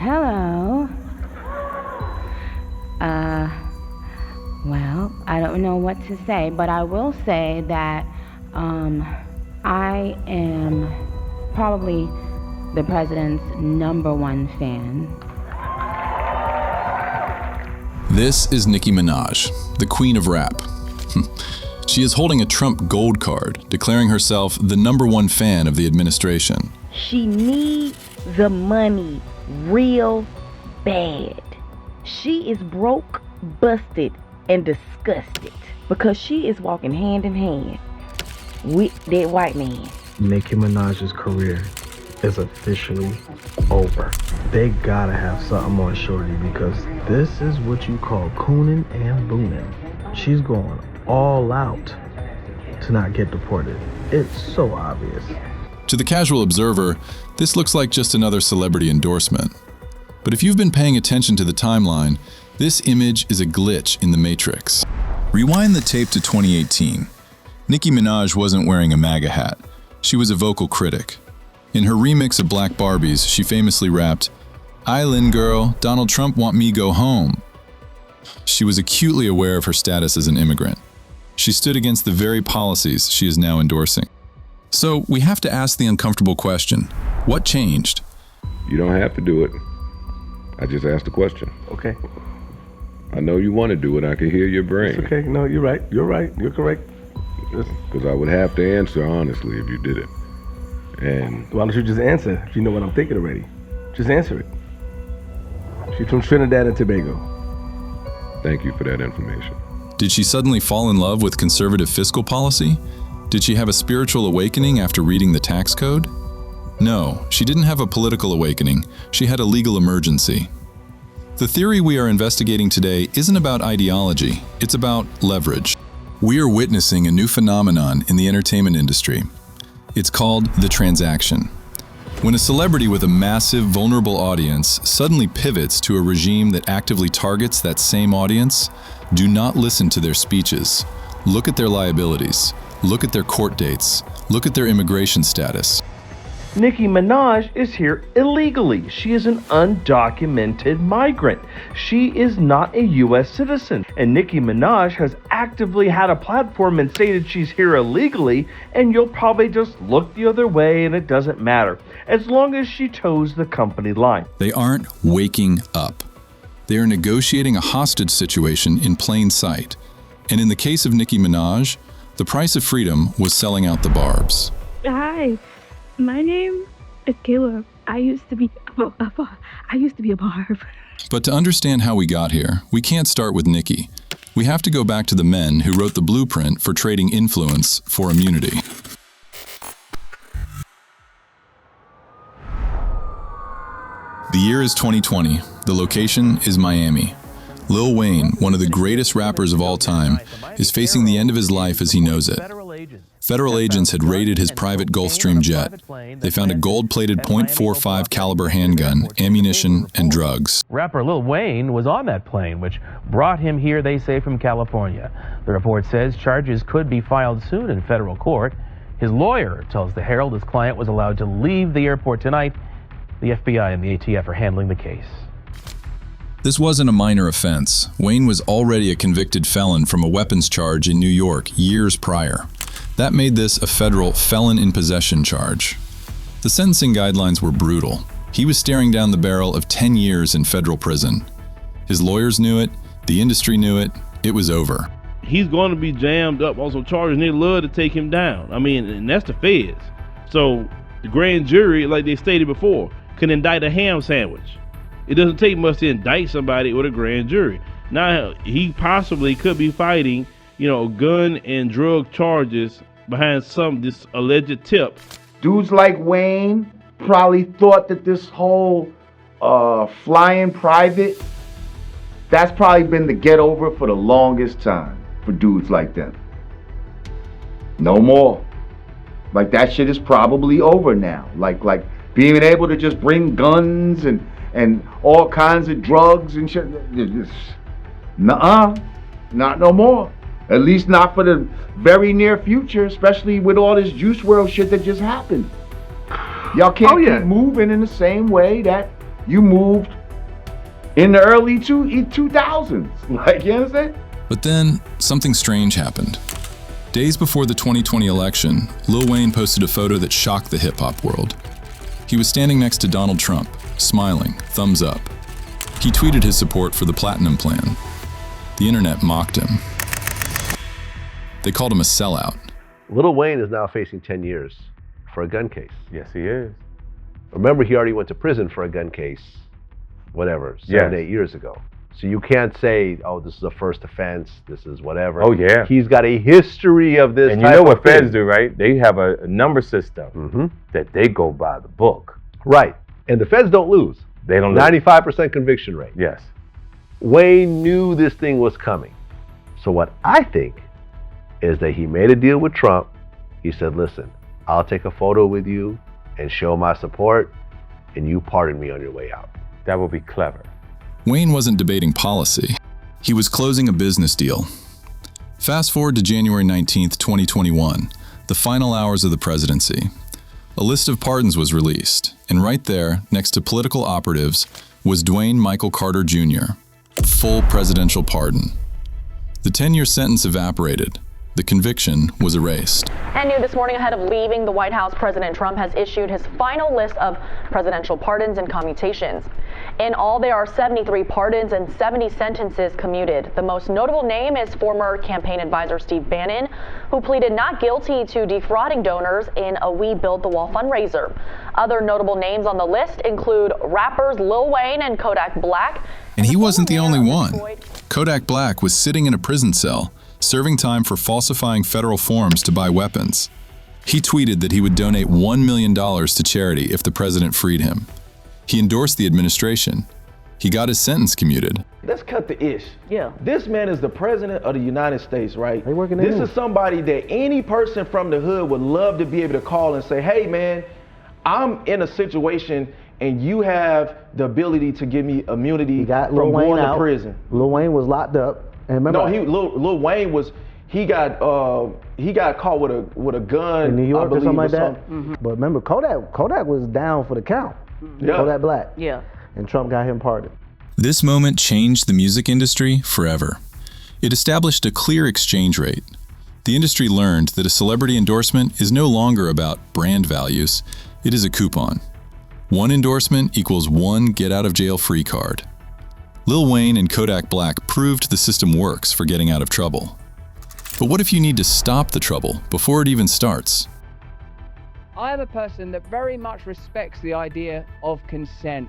Hello. Well, I don't know what to say, but I will say that I am probably the president's #1 fan. This is Nicki Minaj, the queen of rap. She is holding a Trump gold card, declaring herself the #1 fan of the administration. She needs the money real bad. She is broke, busted, and disgusted because she is walking hand in hand with that white man. Nicki Minaj's career is officially over. They gotta have something on Shorty because this is what you call cooning and booning. She's going all out to not get deported. It's so obvious. To the casual observer, this looks like just another celebrity endorsement. But if you've been paying attention to the timeline, this image is a glitch in the matrix. Rewind the tape to 2018. Nicki Minaj wasn't wearing a MAGA hat. She was a vocal critic. In her remix of Black Barbies, she famously rapped, "Island girl, Donald Trump want me go home." She was acutely aware of her status as an immigrant. She stood against the very policies she is now endorsing. So we have to ask the uncomfortable question, what changed? You don't have to do it. I just asked a question. Okay. I know you want to do it. I can hear your brain. It's okay. No, you're right. You're right. You're correct. Because I would have to answer honestly if you did it. And Why don't you just answer if you know what I'm thinking already? Just answer it. She's from Trinidad and Tobago. thank you for that information. Did she suddenly fall in love with conservative fiscal policy? Did she have a spiritual awakening after reading the tax code? No, she didn't have a political awakening. She had a legal emergency. The theory we are investigating today isn't about ideology, it's about leverage. We are witnessing a new phenomenon in the entertainment industry. It's called the transaction. When a celebrity with a massive, vulnerable audience suddenly pivots to a regime that actively targets that same audience, do not listen to their speeches. Look at their liabilities. Look at their court dates. Look at their immigration status. Nicki Minaj is here illegally. She is an undocumented migrant. She is not a U.S. citizen. And Nicki Minaj has actively had a platform and stated she's here illegally, and you'll probably just look the other way and it doesn't matter, as long as she toes the company line. They aren't waking up. They are negotiating a hostage situation in plain sight. And in the case of Nicki Minaj, the price of freedom was selling out the Barbz. Hi. My name is Caleb. I used to be a barb. But to understand how we got here, we can't start with Nicki. We have to go back to the men who wrote the blueprint for trading influence for immunity. The year is 2020. The location is Miami. Lil Wayne, one of the greatest rappers of all time, is facing the end of his life as he knows it. Federal agents had raided his private Gulfstream jet. They found a gold-plated .45 caliber handgun, ammunition, and drugs. Rapper Lil Wayne was on that plane, which brought him here, they say, from California. The report says charges could be filed soon in federal court. His lawyer tells the Herald his client was allowed to leave the airport tonight. The FBI and the ATF are handling the case. This wasn't a minor offense. Wayne was already a convicted felon from a weapons charge in New York years prior. That made this a federal felon in possession charge. The sentencing guidelines were brutal. He was staring down the barrel of 10 years in federal prison. His lawyers knew it, the industry knew it, it was over. He's going to be jammed up on some charges and they'd love to take him down. I mean, and that's the feds. So the grand jury, like they stated before, can indict a ham sandwich. It doesn't take much to indict somebody with a grand jury. Now, he possibly could be fighting, gun and drug charges behind this alleged tip. Dudes like Wayne probably thought that this whole flying private, that's probably been the get over for the longest time for dudes like them. No more. Like that shit is probably over now. Like being able to just bring guns and all kinds of drugs and shit. Nuh-uh, not no more. At least not for the very near future, especially with all this Juice WRLD shit that just happened. Y'all can't keep moving in the same way that You moved in the early 2000s. Like, you understand? But then, something strange happened. Days before the 2020 election, Lil Wayne posted a photo that shocked the hip-hop world. He was standing next to Donald Trump, smiling, thumbs up. He tweeted his support for the Platinum Plan. The internet mocked him. They called him a sellout. Lil Wayne is now facing 10 years for a gun case. Yes, he is. Remember, he already went to prison for a gun case, whatever, 8 years ago. So you can't say, oh, this is a first offense, this is whatever. Oh, yeah. He's got a history of this. And you know what feds do, right? They have a number system that they go by the book. Right. And the feds don't lose. They don't lose. 95% conviction rate. Yes. Wayne knew this thing was coming. So what I think is that he made a deal with Trump. He said, listen, I'll take a photo with you and show my support, and you pardon me on your way out. That would be clever. Wayne wasn't debating policy. He was closing a business deal. Fast forward to January 19th, 2021, the final hours of the presidency. A list of pardons was released, and right there, next to political operatives, was Dwayne Michael Carter Jr., full presidential pardon. The 10-year sentence evaporated. The conviction was erased. And new this morning, ahead of leaving the White House, President Trump has issued his final list of presidential pardons and commutations. In all, there are 73 pardons and 70 sentences commuted. The most notable name is former campaign advisor Steve Bannon, who pleaded not guilty to defrauding donors in a We Build the Wall fundraiser. Other notable names on the list include rappers Lil Wayne and Kodak Black. And he wasn't the only one. Kodak Black was sitting in a prison cell, serving time for falsifying federal forms to buy weapons. He tweeted that he would donate $1 million to charity if the president freed him. He endorsed the administration. He got his sentence commuted. Let's cut the ish. Yeah. This man is the president of the United States, right? They working This is somebody that any person from the hood would love to be able to call and say, hey man, I'm in a situation and you have the ability to give me immunity from going to prison. Lil Wayne was locked up. And remember, Lil Wayne was, he got caught with a gun in New York or something like that. Mm-hmm. But remember, Kodak was down for the count. Yeah. Kodak Black. Yeah. And Trump got him pardoned. This moment changed the music industry forever. It established a clear exchange rate. The industry learned that a celebrity endorsement is no longer about brand values. It is a coupon. One endorsement equals one get-out-of-jail-free card. Lil Wayne and Kodak Black proved the system works for getting out of trouble. But what if you need to stop the trouble before it even starts? I am a person that very much respects the idea of consent.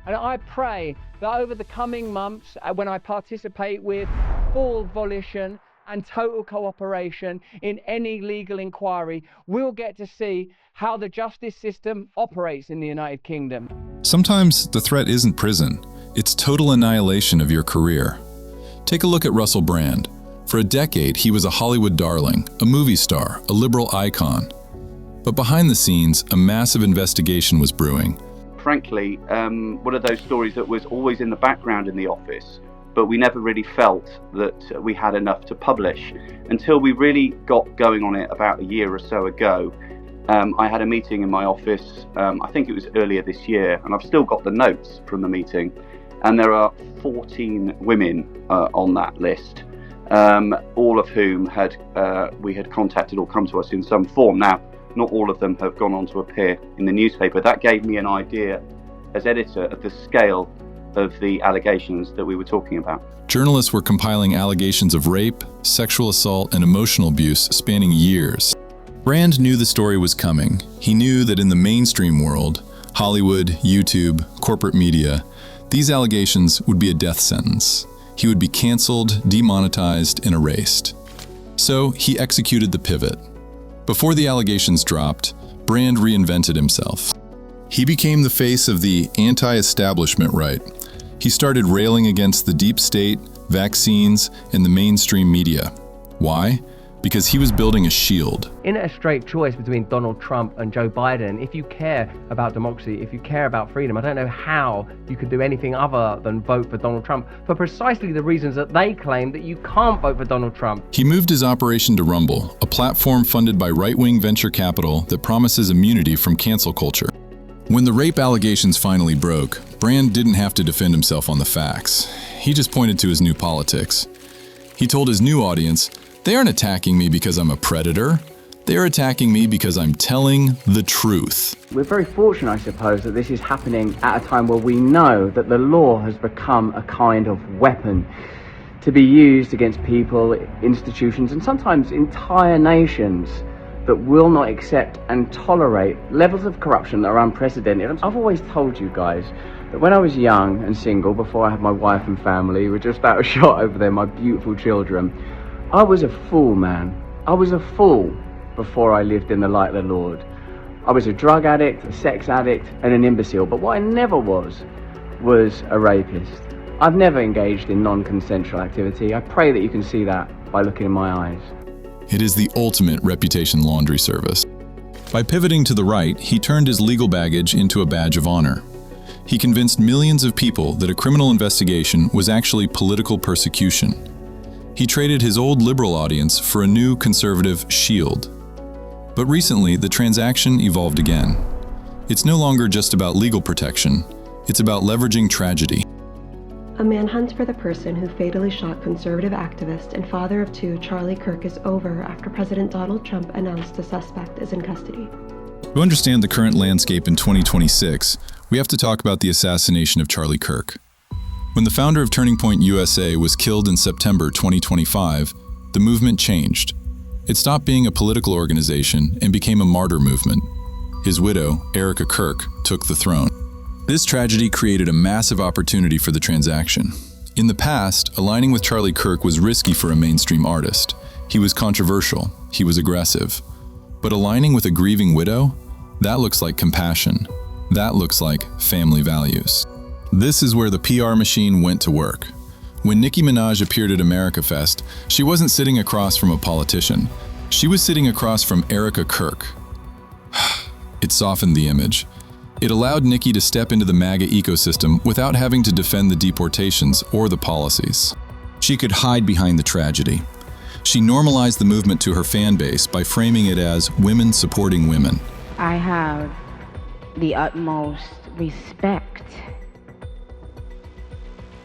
And I pray that over the coming months, when I participate with full volition and total cooperation in any legal inquiry, we'll get to see how the justice system operates in the United Kingdom. Sometimes the threat isn't prison. It's total annihilation of your career. Take a look at Russell Brand. For a decade, he was a Hollywood darling, a movie star, a liberal icon. But behind the scenes, a massive investigation was brewing. Frankly, one of those stories that was always in the background in the office, but we never really felt that we had enough to publish until we really got going on it about a year or so ago. I had a meeting in my office, I think it was earlier this year, and I've still got the notes from the meeting, and there are 14 women on that list, all of whom we had contacted or come to us in some form. Now, not all of them have gone on to appear in the newspaper. That gave me an idea as editor of the scale of the allegations that we were talking about. Journalists were compiling allegations of rape, sexual assault, and emotional abuse spanning years. Brand knew the story was coming. He knew that in the mainstream world, Hollywood, YouTube, corporate media, these allegations would be a death sentence. He would be canceled, demonetized, and erased. So he executed the pivot. Before the allegations dropped, Brand reinvented himself. He became the face of the anti-establishment right. He started railing against the deep state, vaccines, and the mainstream media. Why? Because he was building a shield. In a straight choice between Donald Trump and Joe Biden, if you care about democracy, if you care about freedom, I don't know how you could do anything other than vote for Donald Trump for precisely the reasons that they claim that you can't vote for Donald Trump. He moved his operation to Rumble, a platform funded by right-wing venture capital that promises immunity from cancel culture. When the rape allegations finally broke, Brand didn't have to defend himself on the facts. He just pointed to his new politics. He told his new audience, "They aren't attacking me because I'm a predator. They're attacking me because I'm telling the truth." We're very fortunate, I suppose, that this is happening at a time where we know that the law has become a kind of weapon to be used against people, institutions, and sometimes entire nations that will not accept and tolerate levels of corruption that are unprecedented. I've always told you guys that when I was young and single, before I had my wife and family, we're just out of shot over there, my beautiful children, I was a fool, man. I was a fool before I lived in the light of the Lord. I was a drug addict, a sex addict, and an imbecile. But what I never was a rapist. I've never engaged in non-consensual activity. I pray that you can see that by looking in my eyes. It is the ultimate reputation laundry service. By pivoting to the right, he turned his legal baggage into a badge of honor. He convinced millions of people that a criminal investigation was actually political persecution. He traded his old liberal audience for a new conservative shield. But recently, the transaction evolved again. It's no longer just about legal protection, it's about leveraging tragedy. A manhunt for the person who fatally shot conservative activist and father of two Charlie Kirk is over after President Donald Trump announced the suspect is in custody. To understand the current landscape in 2026, we have to talk about the assassination of Charlie Kirk. When the founder of Turning Point USA was killed in September 2025, the movement changed. It stopped being a political organization and became a martyr movement. His widow, Erica Kirk, took the throne. This tragedy created a massive opportunity for the transaction. In the past, aligning with Charlie Kirk was risky for a mainstream artist. He was controversial, he was aggressive. But aligning with a grieving widow? That looks like compassion. That looks like family values. This is where the PR machine went to work. When Nicki Minaj appeared at Americafest, she wasn't sitting across from a politician. She was sitting across from Erica Kirk. It softened the image. It allowed Nicki to step into the MAGA ecosystem without having to defend the deportations or the policies. She could hide behind the tragedy. She normalized the movement to her fan base by framing it as women supporting women. I have the utmost respect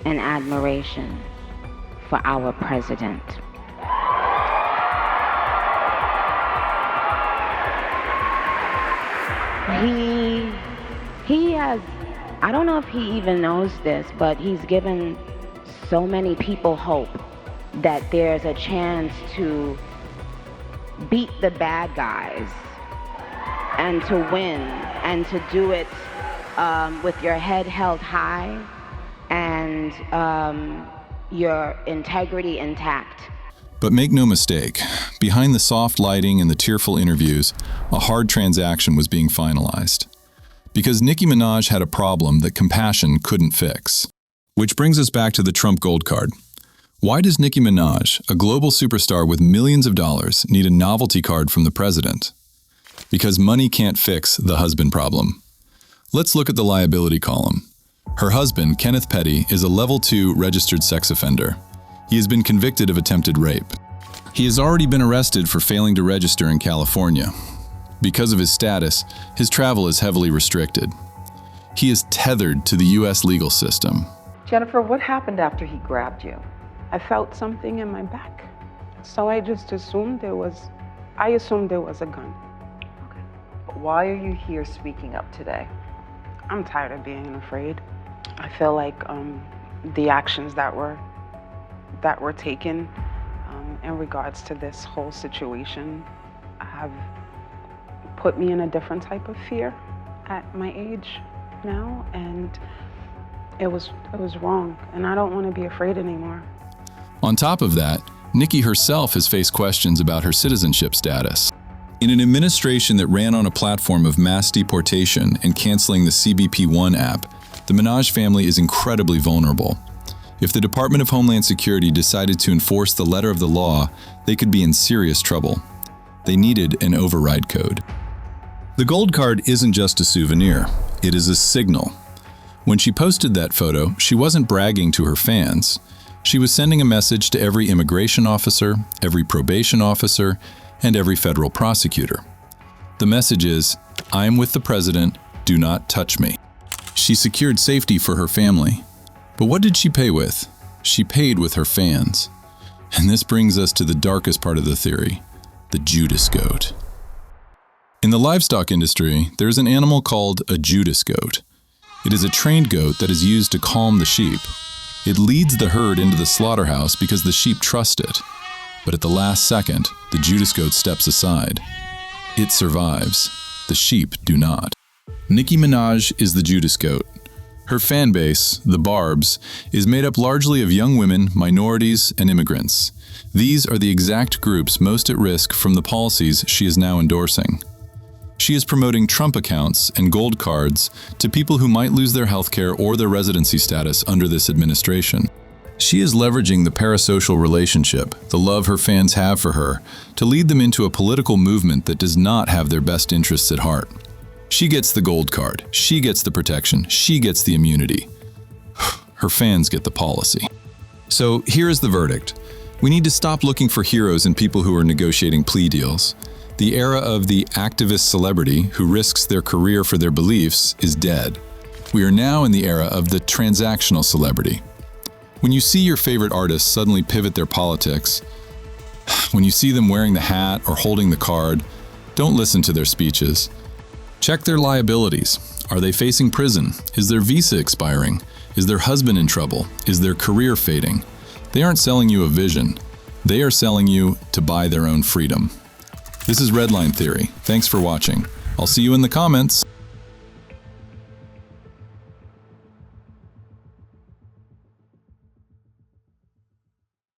and admiration for our president. He has, I don't know if he even knows this, but he's given so many people hope that there's a chance to beat the bad guys and to win and to do it with your head held high and your integrity intact. But make no mistake, behind the soft lighting and the tearful interviews, a hard transaction was being finalized. Because Nicki Minaj had a problem that compassion couldn't fix. Which brings us back to the Trump gold card. Why does Nicki Minaj, a global superstar with millions of dollars, need a novelty card from the president? Because money can't fix the husband problem. Let's look at the liability column. Her husband, Kenneth Petty, is a level 2 registered sex offender. He has been convicted of attempted rape. He has already been arrested for failing to register in California. Because of his status, his travel is heavily restricted. He is tethered to the U.S. legal system. Jennifer, what happened after he grabbed you? I felt something in my back. So I just assumed there was a gun. Okay. But why are you here speaking up today? I'm tired of being afraid. I feel like the actions that were taken in regards to this whole situation have put me in a different type of fear at my age now, and it was wrong, and I don't want to be afraid anymore. On top of that, Nicki herself has faced questions about her citizenship status. In an administration that ran on a platform of mass deportation and canceling the CBP-1 app, the Minaj family is incredibly vulnerable. If the Department of Homeland Security decided to enforce the letter of the law, they could be in serious trouble. They needed an override code. The gold card isn't just a souvenir, it is a signal. When she posted that photo, she wasn't bragging to her fans. She was sending a message to every immigration officer, every probation officer, and every federal prosecutor. The message is, I am with the president, do not touch me. She She secured safety for her family. But what did she pay with? She paid with her fans. And this brings us to the darkest part of the theory, the Judas goat. In the livestock industry, there is an animal called a Judas goat. It is a trained goat that is used to calm the sheep. It leads the herd into the slaughterhouse because the sheep trust it. But at the last second, the Judas goat steps aside. It survives. The sheep do not. Nicki Minaj is the Judas goat. Her fan base, the Barbz, is made up largely of young women, minorities, and immigrants. These are the exact groups most at risk from the policies she is now endorsing. She is promoting Trump accounts and gold cards to people who might lose their healthcare or their residency status under this administration. She is leveraging the parasocial relationship, the love her fans have for her, to lead them into a political movement that does not have their best interests at heart. She gets the gold card, she gets the protection, she gets the immunity. Her fans get the policy. So here is the verdict. We need to stop looking for heroes in people who are negotiating plea deals. The era of the activist celebrity who risks their career for their beliefs is dead. We are now in the era of the transactional celebrity. When you see your favorite artists suddenly pivot their politics, when you see them wearing the hat or holding the card, don't listen to their speeches. Check their liabilities. Are they facing prison? Is their visa expiring? Is their husband in trouble? Is their career fading? They aren't selling you a vision. They are selling you to buy their own freedom. This is Redline Theory. Thanks for watching. I'll see you in the comments.